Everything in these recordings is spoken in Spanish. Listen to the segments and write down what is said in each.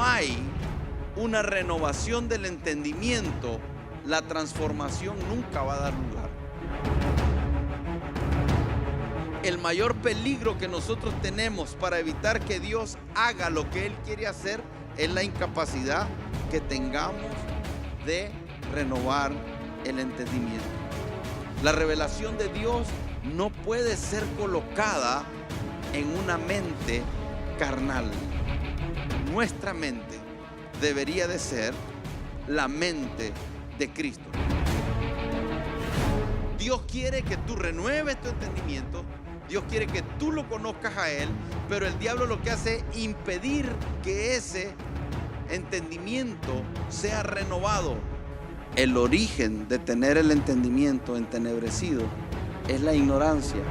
no hay una renovación del entendimiento, la transformación nunca va a dar lugar. El mayor peligro que nosotros tenemos para evitar que Dios haga lo que Él quiere hacer es la incapacidad que tengamos de renovar el entendimiento. La revelación de Dios no puede ser colocada en una mente carnal. Nuestra mente debería de ser la mente de Cristo. Dios quiere que tú renueves tu entendimiento. Dios quiere que tú lo conozcas a Él, pero el diablo lo que hace es impedir que ese entendimiento sea renovado. El origen de tener el entendimiento entenebrecido es la ignorancia.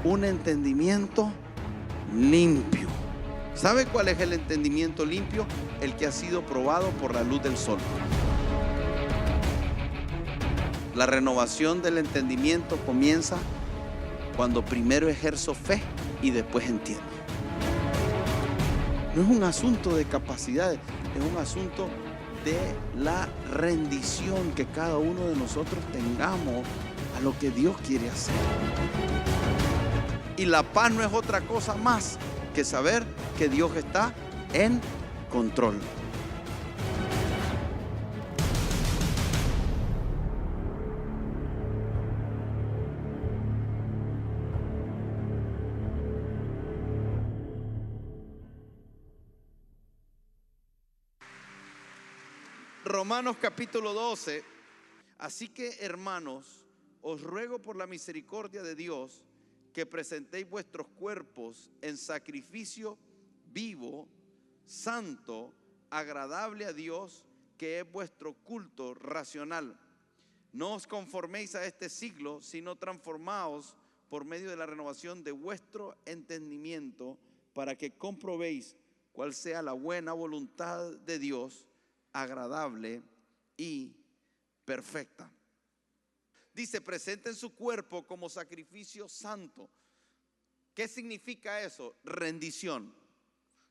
Un entendimiento limpio. ¿Sabe cuál es el entendimiento limpio? El que ha sido probado por la luz del sol. La renovación del entendimiento comienza cuando primero ejerzo fe y después entiendo. No es un asunto de capacidades, es un asunto de la rendición que cada uno de nosotros tengamos a lo que Dios quiere hacer. Y la paz no es otra cosa más que saber que Dios está en control. Romanos capítulo 12. Así que, hermanos, os ruego por la misericordia de Dios que presentéis vuestros cuerpos en sacrificio vivo, santo, agradable a Dios, que es vuestro culto racional. No os conforméis a este siglo, sino transformaos por medio de la renovación de vuestro entendimiento, para que comprobéis cuál sea la buena voluntad de Dios, agradable y perfecta. Dice, presenten su cuerpo como sacrificio santo. ¿Qué significa eso? Rendición.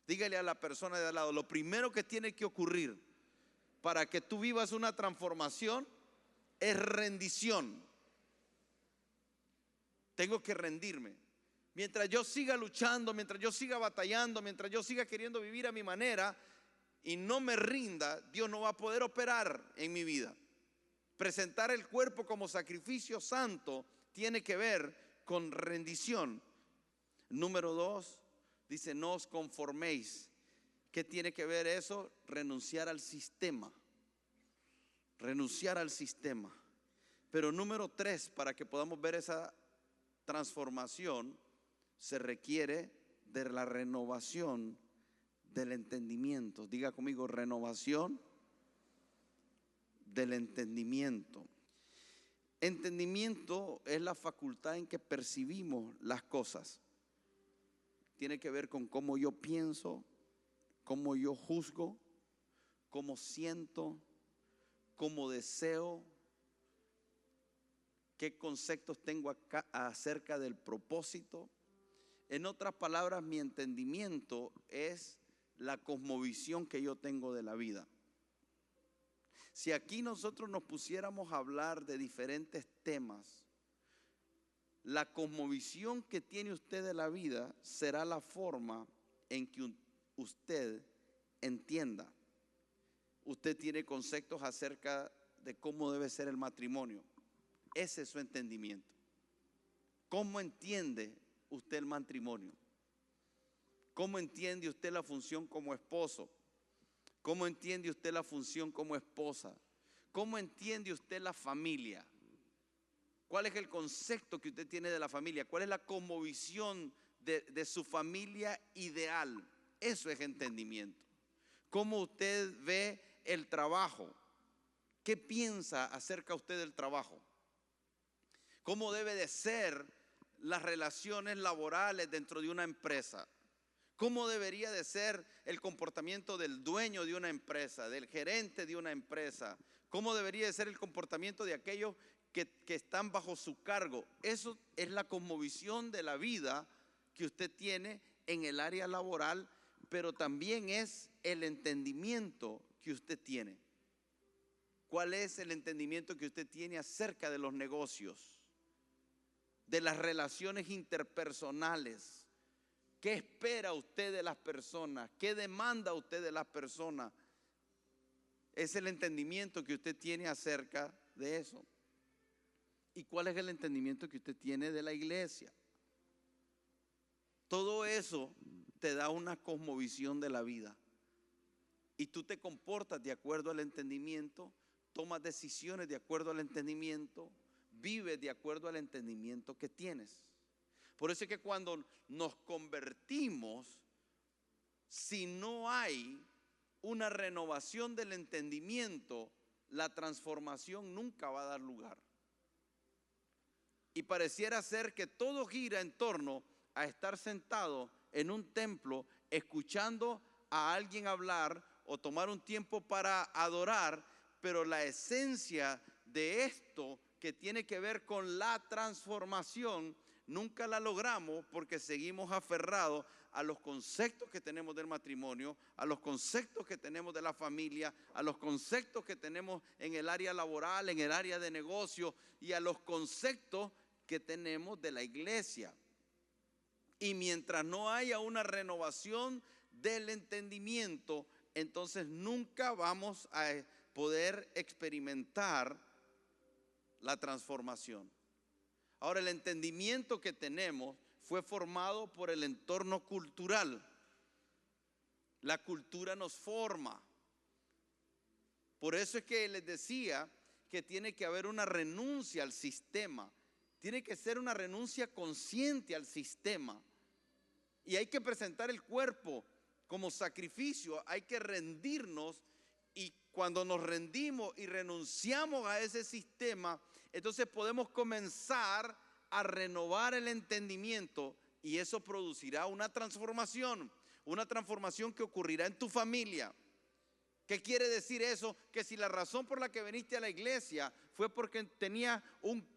Dígale a la persona de al lado, lo primero que tiene que ocurrir para que tú vivas una transformación es rendición. Tengo que rendirme. Mientras yo siga luchando, mientras yo siga batallando, mientras yo siga queriendo vivir a mi manera y no me rinda, Dios no va a poder operar en mi vida. Presentar el cuerpo como sacrificio santo tiene que ver con rendición. Número 2, dice, no os conforméis. ¿Qué tiene que ver eso? Renunciar al sistema. Renunciar al sistema. Pero número 3, para que podamos ver esa transformación, se requiere de la renovación del entendimiento. Diga conmigo, renovación del entendimiento. Entendimiento es la facultad en que percibimos las cosas. Tiene que ver con cómo yo pienso, cómo yo juzgo, cómo siento, cómo deseo, qué conceptos tengo acá acerca del propósito. En otras palabras, mi entendimiento es la cosmovisión que yo tengo de la vida. Si aquí nosotros nos pusiéramos a hablar de diferentes temas, la cosmovisión que tiene usted de la vida será la forma en que usted entienda. Usted tiene conceptos acerca de cómo debe ser el matrimonio. Ese es su entendimiento. ¿Cómo entiende usted el matrimonio? ¿Cómo entiende usted la función como esposo? ¿Cómo entiende usted la función como esposa? ¿Cómo entiende usted la familia? ¿Cuál es el concepto que usted tiene de la familia? ¿Cuál es la cosmovisión de su familia ideal? Eso es entendimiento. ¿Cómo usted ve el trabajo? ¿Qué piensa acerca usted del trabajo? ¿Cómo debe de ser las relaciones laborales dentro de una empresa? ¿Cómo debería de ser el comportamiento del dueño de una empresa, del gerente de una empresa? ¿Cómo debería de ser el comportamiento de aquellos que están bajo su cargo? Eso es la cosmovisión de la vida que usted tiene en el área laboral pero también es el entendimiento que usted tiene. ¿Cuál es el entendimiento que usted tiene acerca de los negocios, de las relaciones interpersonales? ¿Qué espera usted de las personas? ¿Qué demanda usted de las personas? Es el entendimiento que usted tiene acerca de eso. ¿Y cuál es el entendimiento que usted tiene de la iglesia? Todo eso te da una cosmovisión de la vida. Y tú te comportas de acuerdo al entendimiento, tomas decisiones de acuerdo al entendimiento, vives de acuerdo al entendimiento que tienes. Por eso es que cuando nos convertimos, si no hay una renovación del entendimiento, la transformación nunca va a dar lugar. Y pareciera ser que todo gira en torno a estar sentado en un templo escuchando a alguien hablar o tomar un tiempo para adorar, pero la esencia de esto que tiene que ver con la transformación nunca la logramos porque seguimos aferrados a los conceptos que tenemos del matrimonio, a los conceptos que tenemos de la familia, a los conceptos que tenemos en el área laboral, en el área de negocio y a los conceptos que tenemos de la iglesia. Y mientras no haya una renovación del entendimiento, entonces nunca vamos a poder experimentar la transformación. Ahora, el entendimiento que tenemos fue formado por el entorno cultural. La cultura nos forma. Por eso es que les decía que tiene que haber una renuncia al sistema. Tiene que ser una renuncia consciente al sistema. Y hay que presentar el cuerpo como sacrificio. Hay que rendirnos. Y cuando nos rendimos y renunciamos a ese sistema, entonces podemos comenzar a renovar el entendimiento y eso producirá una transformación que ocurrirá en tu familia. ¿Qué quiere decir eso? Que si la razón por la que viniste a la iglesia fue porque tenía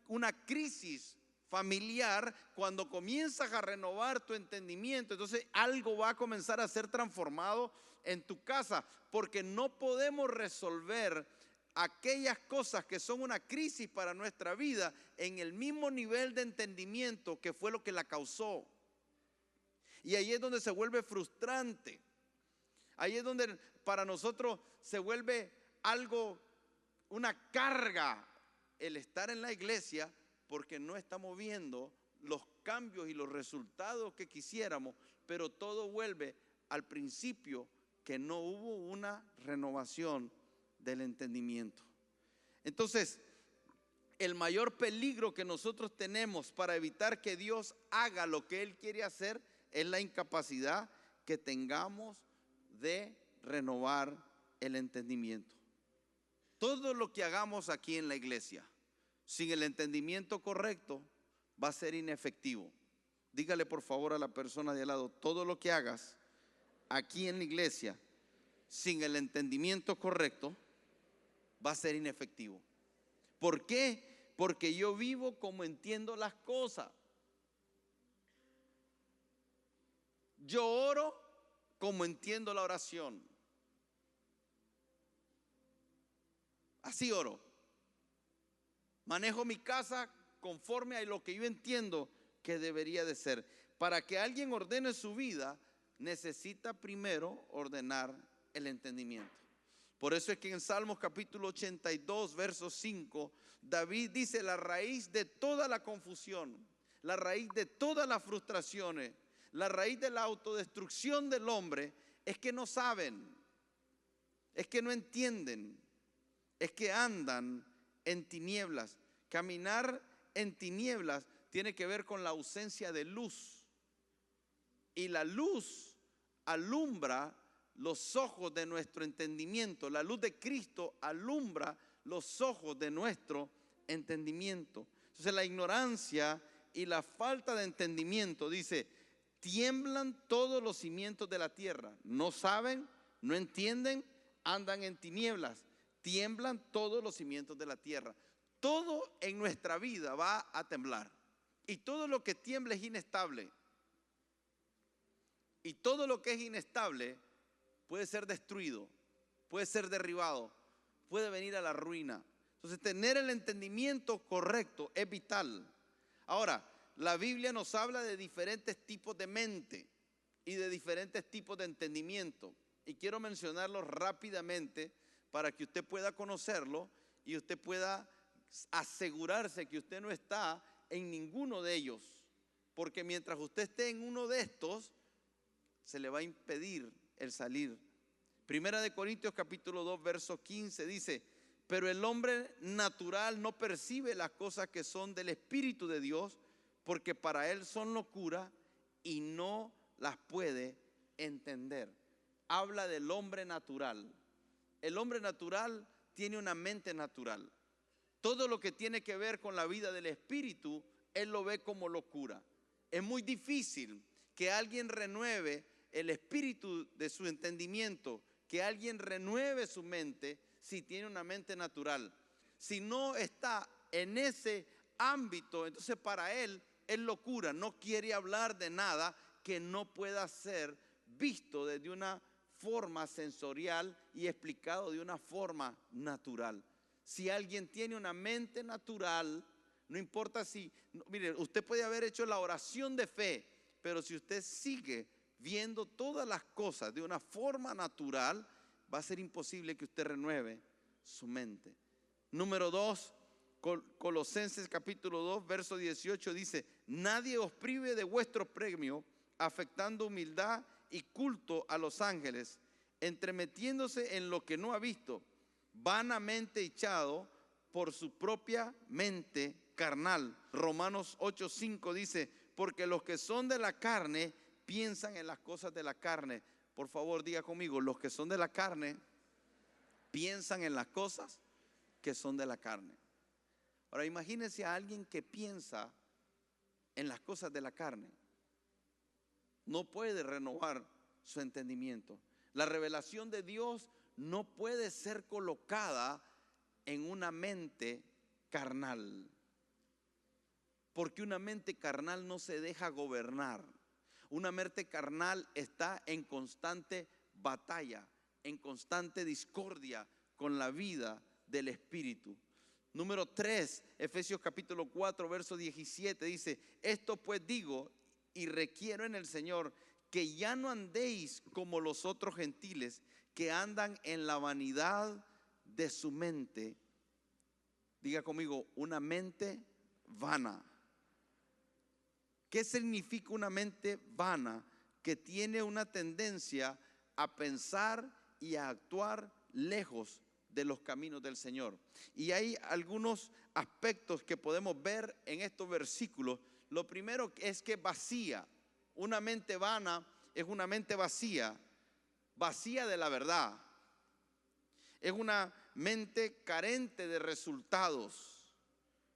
una crisis familiar, cuando comienzas a renovar tu entendimiento, entonces algo va a comenzar a ser transformado en tu casa, porque no podemos resolver aquellas cosas que son una crisis para nuestra vida en el mismo nivel de entendimiento que fue lo que la causó. Y ahí es donde se vuelve frustrante. Ahí es donde para nosotros se vuelve algo, una carga el estar en la iglesia, porque no estamos viendo los cambios y los resultados que quisiéramos, pero todo vuelve al principio, que no hubo una renovación del entendimiento. Entonces, el mayor peligro que nosotros tenemos para evitar que Dios haga lo que Él quiere hacer es la incapacidad que tengamos de renovar el entendimiento. Todo lo que hagamos aquí en la iglesia sin el entendimiento correcto va a ser inefectivo. Dígale por favor a la persona de al lado: todo lo que hagas aquí en la iglesia sin el entendimiento correcto va a ser inefectivo. ¿Por qué? Porque yo vivo como entiendo las cosas. Yo oro como entiendo la oración. Así oro. Manejo mi casa conforme a lo que yo entiendo que debería de ser. Para que alguien ordene su vida, necesita primero ordenar el entendimiento. Por eso es que en Salmos capítulo 82, verso 5, David dice: la raíz de toda la confusión, la raíz de todas las frustraciones, la raíz de la autodestrucción del hombre es que no saben, es que no entienden, es que andan en tinieblas. Caminar en tinieblas tiene que ver con la ausencia de luz. Y la luz alumbra los ojos de nuestro entendimiento. La luz de Cristo alumbra los ojos de nuestro entendimiento. Entonces la ignorancia y la falta de entendimiento, dice, tiemblan todos los cimientos de la tierra. No saben, no entienden, andan en tinieblas. Tiemblan todos los cimientos de la tierra. Todo en nuestra vida va a temblar. Y todo lo que tiembla es inestable. Y todo lo que es inestable puede ser destruido, puede ser derribado, puede venir a la ruina. Entonces, tener el entendimiento correcto es vital. Ahora, la Biblia nos habla de diferentes tipos de mente y de diferentes tipos de entendimiento. Y quiero mencionarlos rápidamente para que usted pueda conocerlo y usted pueda asegurarse que usted no está en ninguno de ellos. Porque mientras usted esté en uno de estos, se le va a impedir el salir. Primera de Corintios capítulo 2 verso 15 dice: pero el hombre natural no percibe las cosas que son del Espíritu de Dios, porque para él son locura y no las puede entender. Habla del hombre natural. El hombre natural tiene una mente natural. Todo lo que tiene que ver con la vida del Espíritu, él lo ve como locura. Es muy difícil que alguien renueve el espíritu de su entendimiento, que alguien renueve su mente si tiene una mente natural. Si no está en ese ámbito, entonces para él es locura. No quiere hablar de nada que no pueda ser visto desde una forma sensorial y explicado de una forma natural. Si alguien tiene una mente natural, no importa si, mire, usted puede haber hecho la oración de fe, pero si usted sigue viendo todas las cosas de una forma natural, va a ser imposible que usted renueve su mente. Número 2, Colosenses capítulo 2, verso 18 dice: nadie os prive de vuestro premio, afectando humildad y culto a los ángeles, entremetiéndose en lo que no ha visto, vanamente echado por su propia mente carnal. Romanos 8:5 dice: porque los que son de la carne piensan en las cosas de la carne. Por favor, diga conmigo: los que son de la carne piensan en las cosas que son de la carne. Ahora imagínense a alguien que piensa en las cosas de la carne. No puede renovar su entendimiento. La revelación de Dios no puede ser colocada en una mente carnal, porque una mente carnal no se deja gobernar. Una mente carnal está en constante batalla, en constante discordia con la vida del Espíritu. Número 3, Efesios capítulo 4, verso 17 dice: esto pues digo y requiero en el Señor, que ya no andéis como los otros gentiles, que andan en la vanidad de su mente. Diga conmigo: una mente vana. ¿Qué significa una mente vana? Que tiene una tendencia a pensar y a actuar lejos de los caminos del Señor. Y hay algunos aspectos que podemos ver en estos versículos. Lo primero es que vacía. Una mente vana es una mente vacía, vacía de la verdad. Es una mente carente de resultados.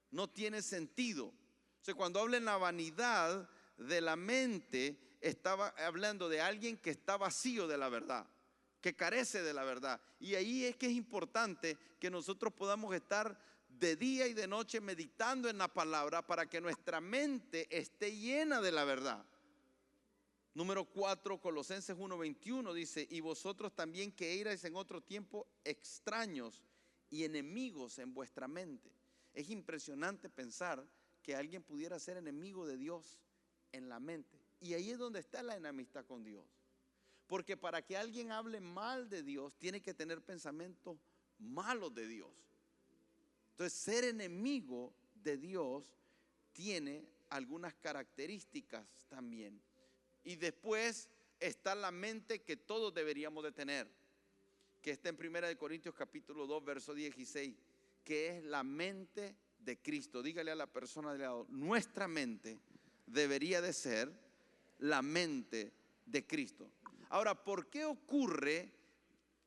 No tiene sentido. O sea, cuando habla en la vanidad de la mente, estaba hablando de alguien que está vacío de la verdad, que carece de la verdad. Y ahí es que es importante que nosotros podamos estar de día y de noche meditando en la palabra para que nuestra mente esté llena de la verdad. Número 4, Colosenses 1:21 dice: y vosotros también que erais en otro tiempo extraños y enemigos en vuestra mente. Es impresionante pensar que alguien pudiera ser enemigo de Dios en la mente. Y ahí es donde está la enemistad con Dios. Porque para que alguien hable mal de Dios, tiene que tener pensamientos malos de Dios. Entonces, ser enemigo de Dios tiene algunas características también. Y después está la mente que todos deberíamos de tener, que está en 1 Corintios capítulo 2, verso 16, que es la mente de Cristo. Dígale a la persona de lado: nuestra mente debería de ser la mente de Cristo. Ahora, ¿por qué ocurre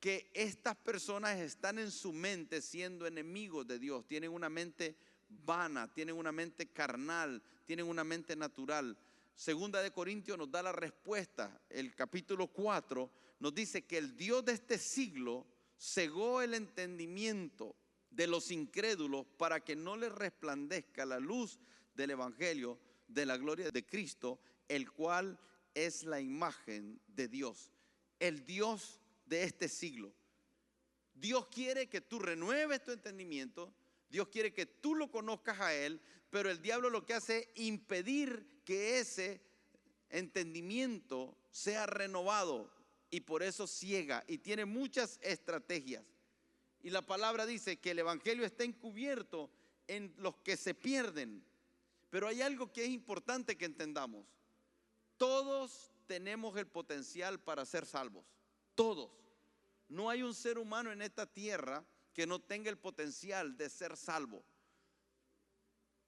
que estas personas están en su mente siendo enemigos de Dios? Tienen una mente vana, tienen una mente carnal, tienen una mente natural. Segunda de Corintios nos da la respuesta. El capítulo 4 nos dice que el Dios de este siglo cegó el entendimiento de los incrédulos para que no les resplandezca la luz del evangelio de la gloria de Cristo, el cual es la imagen de Dios, el Dios de este siglo. Dios quiere que tú renueves tu entendimiento, Dios quiere que tú lo conozcas a Él, pero el diablo lo que hace es impedir que ese entendimiento sea renovado y por eso ciega y tiene muchas estrategias. Y la palabra dice que el evangelio está encubierto en los que se pierden. Pero hay algo que es importante que entendamos. Todos tenemos el potencial para ser salvos. Todos. No hay un ser humano en esta tierra que no tenga el potencial de ser salvo.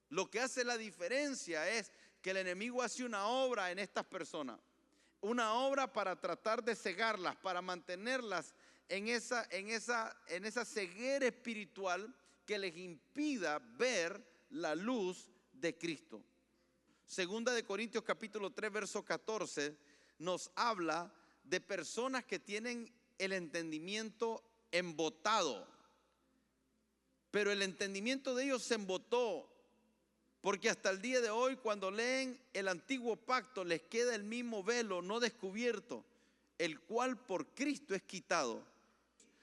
Lo que hace la diferencia es que el enemigo hace una obra en estas personas. Una obra para tratar de cegarlas, para mantenerlas en esa ceguera espiritual que les impida ver la luz de Cristo. Segunda de Corintios capítulo 3 verso 14 nos habla de personas que tienen el entendimiento embotado, pero el entendimiento de ellos se embotó porque hasta el día de hoy cuando leen el antiguo pacto les queda el mismo velo no descubierto, el cual por Cristo es quitado.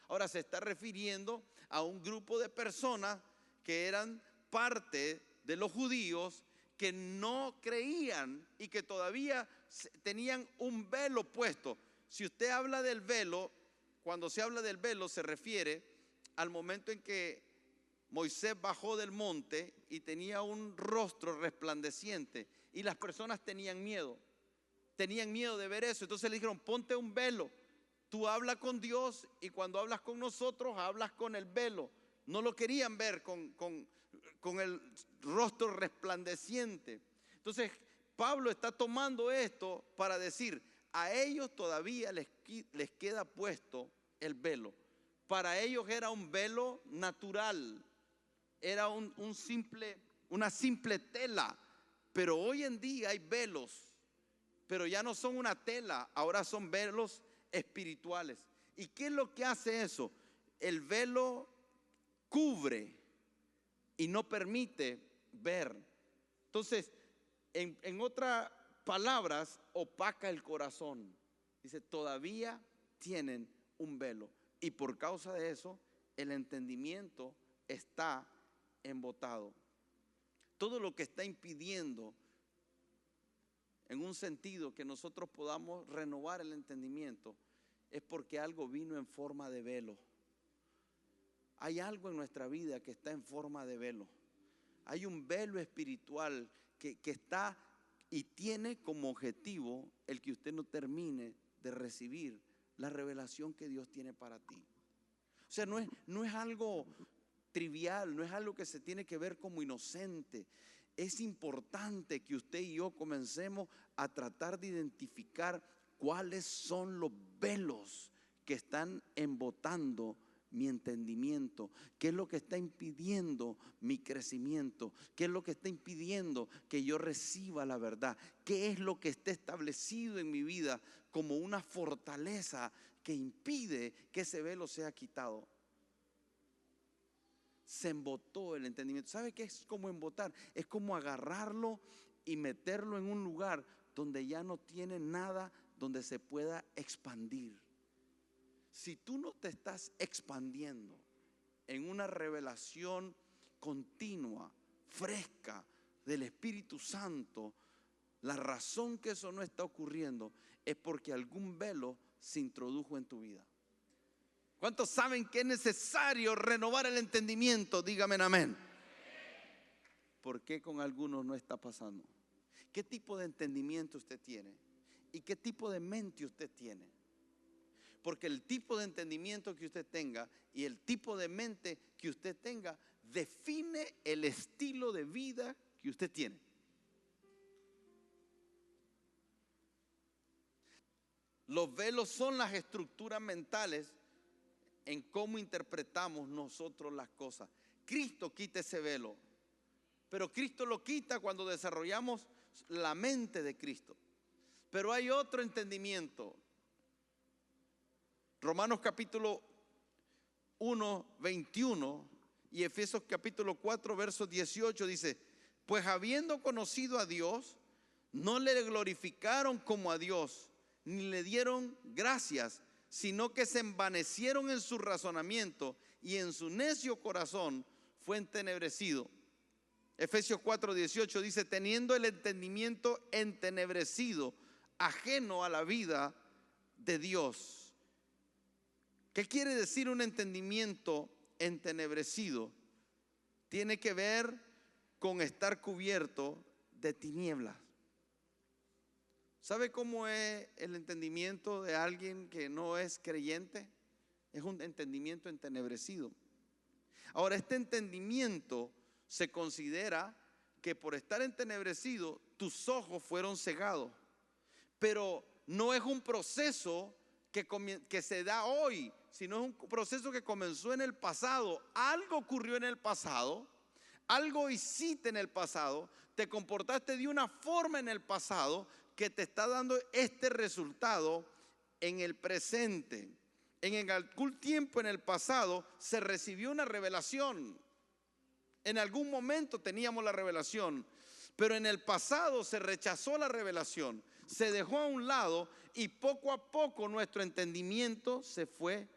Ahora se está refiriendo a un grupo de personas que eran parte de los judíos que no creían y que todavía tenían un velo puesto. Si usted habla del velo, cuando se habla del velo se refiere al momento en que Moisés bajó del monte y tenía un rostro resplandeciente y las personas tenían miedo de ver eso. Entonces le dijeron, ponte un velo, tú hablas con Dios y cuando hablas con nosotros hablas con el velo. No lo querían ver con el rostro resplandeciente. Entonces Pablo está tomando esto para decir, a ellos todavía les queda puesto el velo. Para ellos era un velo natural, era una simple tela, pero hoy en día hay velos, pero ya no son una tela, ahora son velos espirituales. ¿Y qué es lo que hace eso? El velo cubre y no permite ver. Entonces, en otras palabras, opaca el corazón. Dice, todavía tienen un velo. Y por causa de eso, el entendimiento está embotado. Todo lo que está impidiendo, en un sentido, que nosotros podamos renovar el entendimiento, es porque algo vino en forma de velo. Hay algo en nuestra vida que está en forma de velo. Hay un velo espiritual que está y tiene como objetivo el que usted no termine de recibir la revelación que Dios tiene para ti. O sea, no es algo trivial, no es algo que se tiene que ver como inocente. Es importante que usted y yo comencemos a tratar de identificar cuáles son los velos que están embotando mi entendimiento, qué es lo que está impidiendo mi crecimiento, qué es lo que está impidiendo que yo reciba la verdad, qué es lo que está establecido en mi vida como una fortaleza que impide que ese velo sea quitado. Se embotó el entendimiento. ¿Sabe qué es como embotar? Es como agarrarlo y meterlo en un lugar donde ya no tiene nada donde se pueda expandir. Si tú no te estás expandiendo en una revelación continua, fresca del Espíritu Santo, la razón que eso no está ocurriendo es porque algún velo se introdujo en tu vida. ¿Cuántos saben que es necesario renovar el entendimiento? Dígame amén. ¿Por qué con algunos no está pasando? ¿Qué tipo de entendimiento usted tiene? ¿Y qué tipo de mente usted tiene? Porque el tipo de entendimiento que usted tenga y el tipo de mente que usted tenga define el estilo de vida que usted tiene. Los velos son las estructuras mentales en cómo interpretamos nosotros las cosas. Cristo quita ese velo, pero Cristo lo quita cuando desarrollamos la mente de Cristo. Pero hay otro entendimiento. Romanos capítulo 1, 21 y Efesios capítulo 4, verso 18 dice, pues habiendo conocido a Dios, No le glorificaron como a Dios, ni le dieron gracias, sino que se envanecieron en su razonamiento y en su necio corazón fue entenebrecido. Efesios 4:18 dice: teniendo el entendimiento entenebrecido, ajeno a la vida de Dios. ¿Qué quiere decir un entendimiento entenebrecido? Tiene que ver con estar cubierto de tinieblas. ¿Sabe cómo es el entendimiento de alguien que no es creyente? Es un entendimiento entenebrecido. Ahora, este entendimiento se considera que por estar entenebrecido, tus ojos fueron cegados. Pero no es un proceso que se da hoy, sino es un proceso que comenzó en el pasado. Algo ocurrió en el pasado, algo hiciste en el pasado, te comportaste de una forma en el pasado que te está dando este resultado en el presente. En algún tiempo en el pasado se recibió una revelación. En algún momento teníamos la revelación, pero en el pasado se rechazó la revelación, se dejó a un lado y poco a poco nuestro entendimiento se fue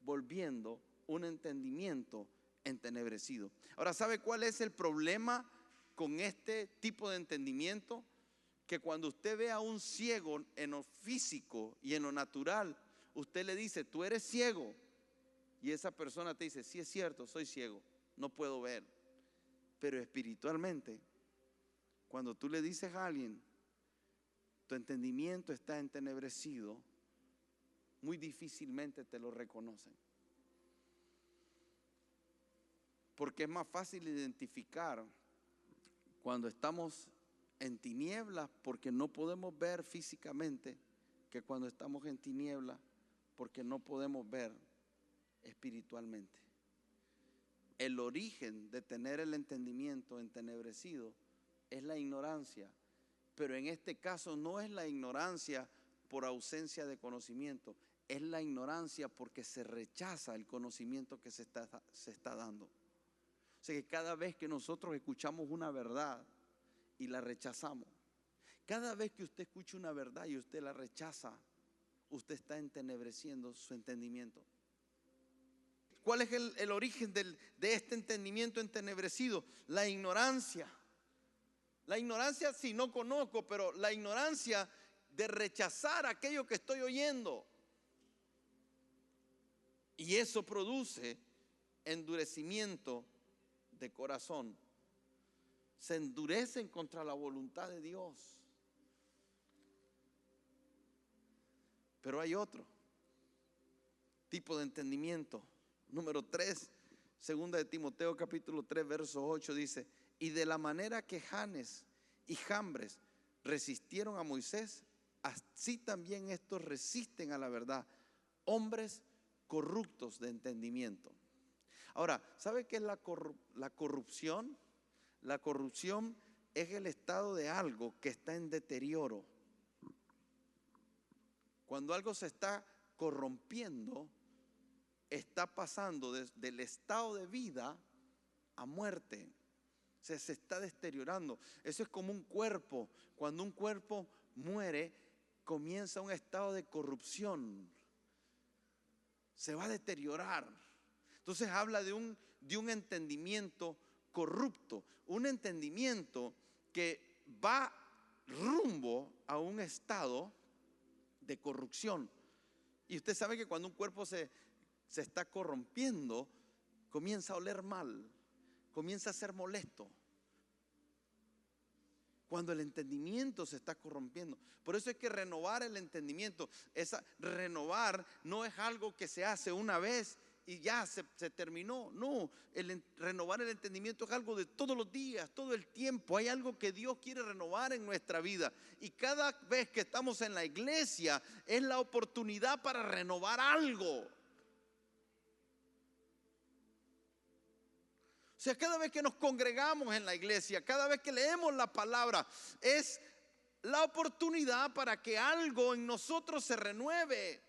volviendo un entendimiento entenebrecido. Ahora, ¿sabe cuál es el problema con este tipo de entendimiento? Que cuando usted ve a un ciego en lo físico y en lo natural, usted le dice: tú eres ciego, y esa persona te dice: sí, es cierto, soy ciego, no puedo ver. Pero espiritualmente, cuando tú le dices a alguien: tu entendimiento está entenebrecido, muy difícilmente te lo reconocen. Porque es más fácil identificar cuando estamos en tinieblas porque no podemos ver físicamente, que cuando estamos en tinieblas porque no podemos ver espiritualmente. El origen de tener el entendimiento entenebrecido es la ignorancia, pero en este caso no es la ignorancia por ausencia de conocimiento, es la ignorancia porque se rechaza el conocimiento que se está dando. O sea que cada vez que nosotros escuchamos una verdad y la rechazamos, cada vez que usted escucha una verdad y usted la rechaza, usted está entenebreciendo su entendimiento. ¿Cuál es el origen de este entendimiento entenebrecido? La ignorancia. La ignorancia si no conozco, pero la ignorancia de rechazar aquello que estoy oyendo. Y eso produce endurecimiento de corazón. Se endurecen contra la voluntad de Dios. Pero hay otro tipo de entendimiento. Número 3, segunda de Timoteo capítulo 3, verso 8 dice: y de la manera que Janes y Jambres resistieron a Moisés, así también estos resisten a la verdad, hombres corruptos de entendimiento. Ahora, ¿sabe qué es la corrupción? La corrupción es el estado de algo que está en deterioro. Cuando algo se está corrompiendo, está pasando del estado de vida a muerte. Se está deteriorando. Eso es como un cuerpo. Cuando un cuerpo muere, comienza un estado de corrupción. Se va a deteriorar. Entonces habla de un entendimiento corrupto, un entendimiento que va rumbo a un estado de corrupción. Y usted sabe que cuando un cuerpo se está corrompiendo, comienza a oler mal, comienza a ser molesto. Cuando el entendimiento se está corrompiendo. Por eso hay que renovar el entendimiento. Renovar no es algo que se hace una vez y ya se terminó. No, renovar el entendimiento es algo de todos los días, todo el tiempo. Hay algo que Dios quiere renovar en nuestra vida. Y cada vez que estamos en la iglesia es la oportunidad para renovar algo. O sea, cada vez que nos congregamos en la iglesia, cada vez que leemos la palabra, es la oportunidad para que algo en nosotros se renueve.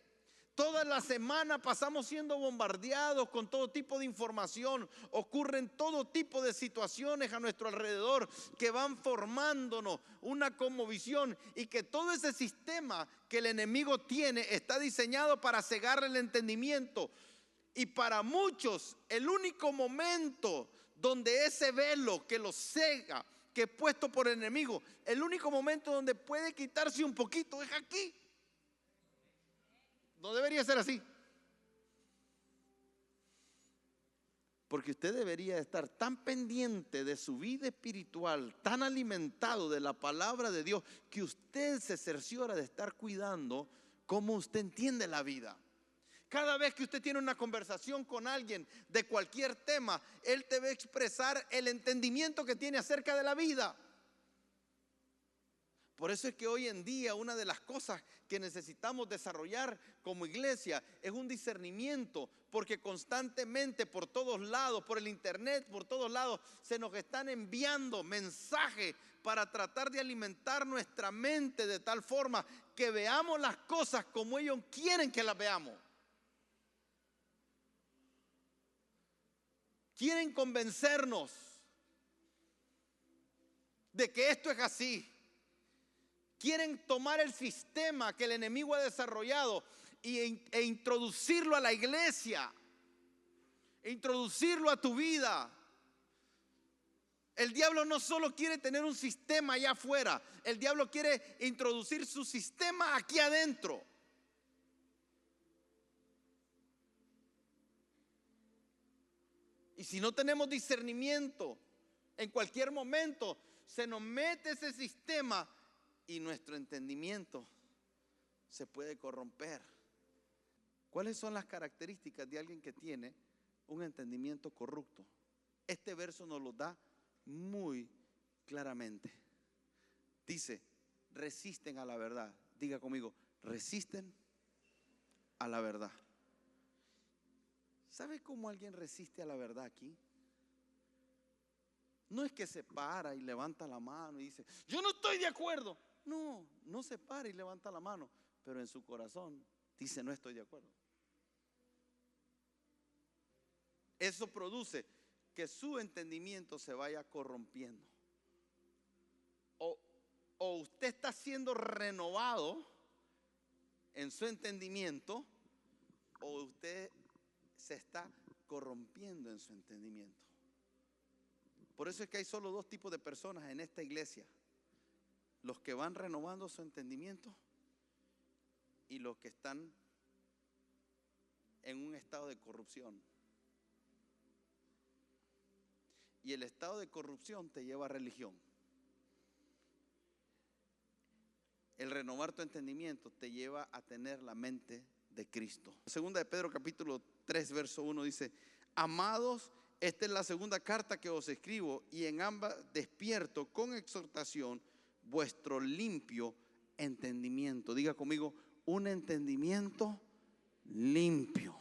Toda la semana pasamos siendo bombardeados con todo tipo de información. Ocurren todo tipo de situaciones a nuestro alrededor que van formándonos una conmovisión, y que todo ese sistema que el enemigo tiene está diseñado para cegar el entendimiento. Y para muchos el único momento donde ese velo que los cega, que es puesto por el enemigo, el único momento donde puede quitarse un poquito es aquí. No debería ser así. Porque usted debería estar tan pendiente de su vida espiritual, tan alimentado de la palabra de Dios, que usted se cerciora de estar cuidando cómo usted entiende la vida. Cada vez que usted tiene una conversación con alguien de cualquier tema, él te va a expresar el entendimiento que tiene acerca de la vida. Por eso es que hoy en día una de las cosas que necesitamos desarrollar como iglesia es un discernimiento, porque constantemente por todos lados, por el internet, por todos lados, se nos están enviando mensajes para tratar de alimentar nuestra mente de tal forma que veamos las cosas como ellos quieren que las veamos. Quieren convencernos de que esto es así. Quieren tomar el sistema que el enemigo ha desarrollado e introducirlo a la iglesia, e introducirlo a tu vida. El diablo no solo quiere tener un sistema allá afuera, el diablo quiere introducir su sistema aquí adentro. Y si no tenemos discernimiento, en cualquier momento se nos mete ese sistema y nuestro entendimiento se puede corromper. ¿Cuáles son las características de alguien que tiene un entendimiento corrupto? Este verso nos lo da muy claramente. Dice, resisten a la verdad. Diga conmigo, resisten a la verdad. ¿Sabe cómo alguien resiste a la verdad aquí? No es que se para y levanta la mano y dice, yo no estoy de acuerdo. No, no se para y levanta la mano, pero en su corazón dice, no estoy de acuerdo. Eso produce que su entendimiento se vaya corrompiendo. O usted está siendo renovado en su entendimiento, o usted se está corrompiendo en su entendimiento. Por eso es que hay solo dos tipos de personas en esta iglesia: los que van renovando su entendimiento y los que están en un estado de corrupción. Y el estado de corrupción te lleva a religión. El renovar tu entendimiento te lleva a tener la mente de Cristo. Segunda de Pedro capítulo 3 verso 1 dice, amados, esta es la segunda carta que os escribo, y en ambas despierto con exhortación vuestro limpio entendimiento. Diga conmigo, un entendimiento limpio.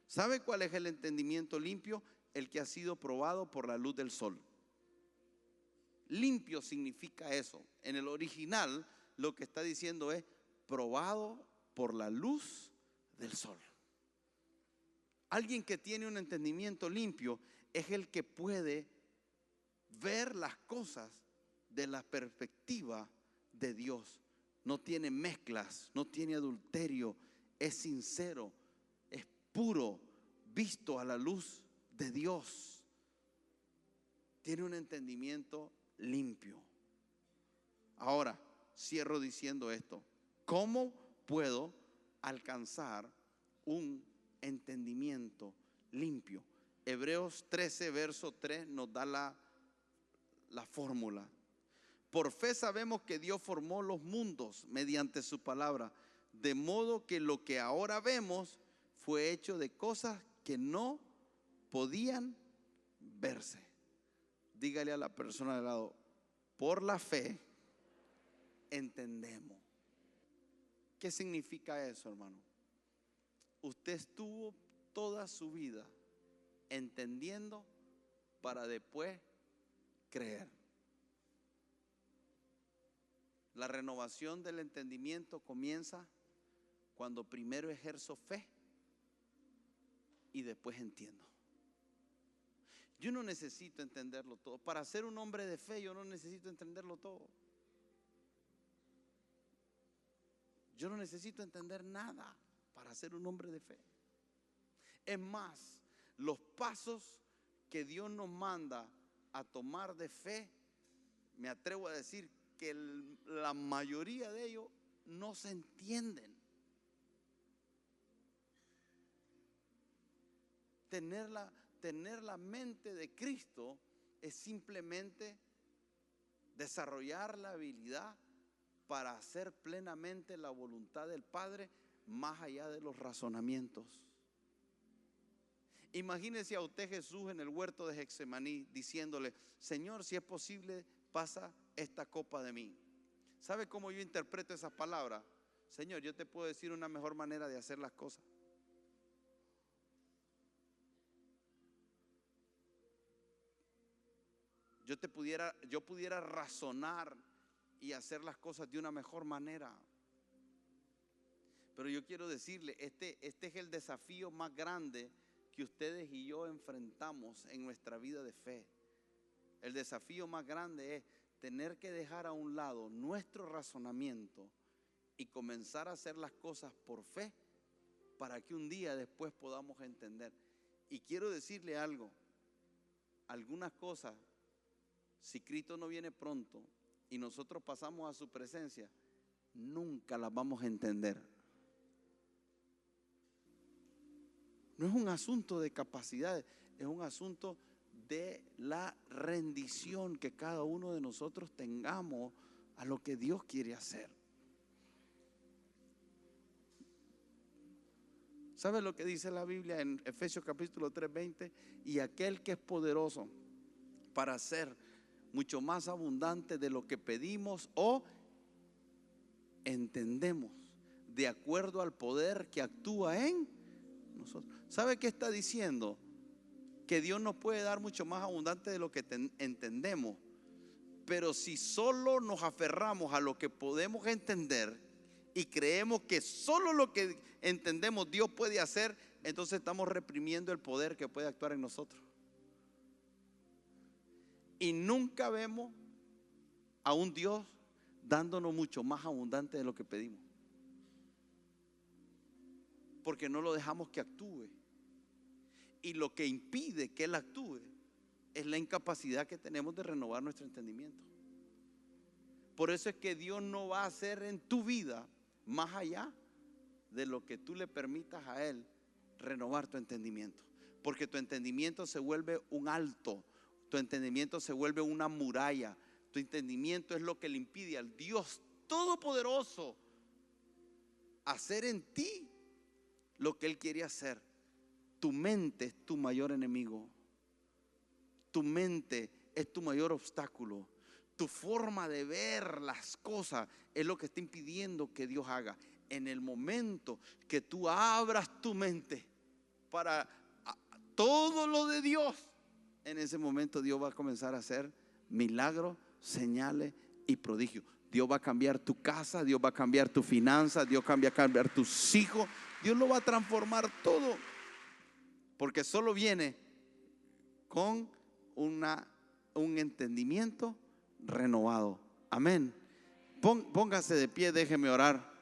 ¿Sabe cuál es el entendimiento limpio? El que ha sido probado por la luz del sol. Limpio significa eso. En el original lo que está diciendo es probado por la luz del sol. Alguien que tiene un entendimiento limpio es el que puede ver las cosas de la perspectiva de Dios. No tiene mezclas, no tiene adulterio, es sincero, es puro, visto a la luz de Dios. Tiene un entendimiento limpio. Ahora, cierro diciendo esto: ¿cómo puedo alcanzar un entendimiento limpio? Hebreos 13 verso 3 nos da la fórmula. Por fe sabemos que Dios formó los mundos mediante su palabra, de modo que lo que ahora vemos fue hecho de cosas que no podían verse. Dígale a la persona al lado, por la fe entendemos. ¿Qué significa eso, hermano? Usted estuvo toda su vida entendiendo para después creer. La renovación del entendimiento comienza cuando primero ejerzo fe y después entiendo. Yo no necesito entenderlo todo. Para ser un hombre de fe yo no necesito entenderlo todo. Yo no necesito entender nada para ser un hombre de fe. Es más, los pasos que Dios nos manda a tomar de fe, me atrevo a decir que la mayoría de ellos no se entienden. Tener la mente de Cristo es simplemente desarrollar la habilidad para hacer plenamente la voluntad del Padre más allá de los razonamientos. Imagínese a usted Jesús en el huerto de Getsemaní diciéndole: Señor, si es posible, pasa esta copa de mí. ¿Sabe cómo yo interpreto esas palabras? Señor, yo te puedo decir una mejor manera de hacer las cosas. Yo pudiera razonar y hacer las cosas de una mejor manera. Pero yo quiero decirle, este es el desafío más grande que ustedes y yo enfrentamos en nuestra vida de fe. El desafío más grande es tener que dejar a un lado nuestro razonamiento y comenzar a hacer las cosas por fe para que un día después podamos entender. Y quiero decirle algo, algunas cosas, si Cristo no viene pronto y nosotros pasamos a su presencia, nunca las vamos a entender. No es un asunto de capacidades, es un asunto de la rendición que cada uno de nosotros tengamos a lo que Dios quiere hacer. ¿Sabe lo que dice la Biblia en Efesios capítulo 3:20? Y aquel que es poderoso para hacer mucho más abundante de lo que pedimos o entendemos, de acuerdo al poder que actúa en nosotros. ¿Sabe qué está diciendo? Que Dios nos puede dar mucho más abundante de lo que entendemos. Pero si solo nos aferramos a lo que podemos entender y creemos que solo lo que entendemos Dios puede hacer, entonces estamos reprimiendo el poder que puede actuar en nosotros. Y nunca vemos a un Dios dándonos mucho más abundante de lo que pedimos, porque no lo dejamos que actúe. Y lo que impide que Él actúe es la incapacidad que tenemos de renovar nuestro entendimiento. Por eso es que Dios no va a hacer en tu vida más allá de lo que tú le permitas a Él renovar tu entendimiento. Porque tu entendimiento se vuelve un alto, tu entendimiento se vuelve una muralla. Tu entendimiento es lo que le impide al Dios Todopoderoso hacer en ti lo que Él quiere hacer. Tu mente es tu mayor enemigo. Tu mente es tu mayor obstáculo. Tu forma de ver las cosas es lo que está impidiendo que Dios haga. En el momento que tú abras tu mente para todo lo de Dios, en ese momento Dios va a comenzar a hacer milagros, señales y prodigios. Dios va a cambiar tu casa, Dios va a cambiar tu finanzas, Dios va a cambiar tus hijos. Dios lo va a transformar todo, porque solo viene con un entendimiento renovado. Amén. Póngase de pie, déjeme orar.